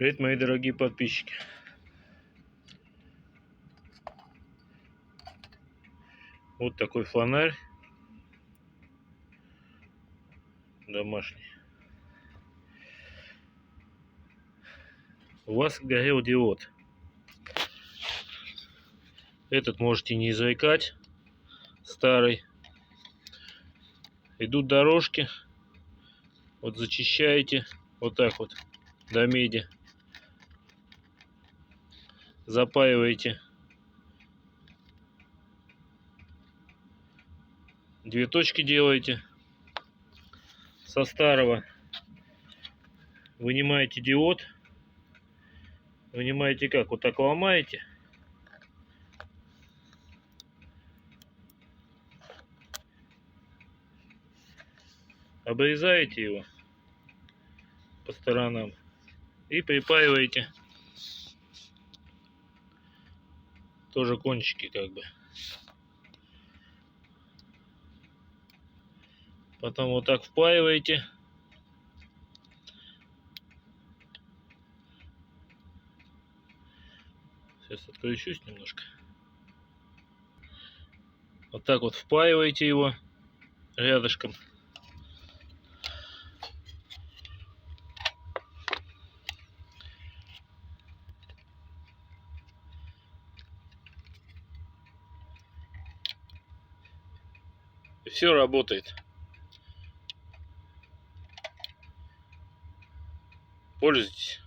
Привет, мои дорогие подписчики. Вот такой фонарь домашний. У вас горел диод. Этот можете не извлекать, старый. Идут дорожки. Вот зачищаете вот так вот до меди. Запаиваете 2 точки, делаете. Со старого вынимаете диод. Вынимаете как? Вот так ломаете. Обрезаете его по сторонам и припаиваете тоже кончики как бы. Потом вот так впаиваете. Сейчас откручусь немножко. Вот так вот впаиваете его рядышком. И все работает. Пользуйтесь.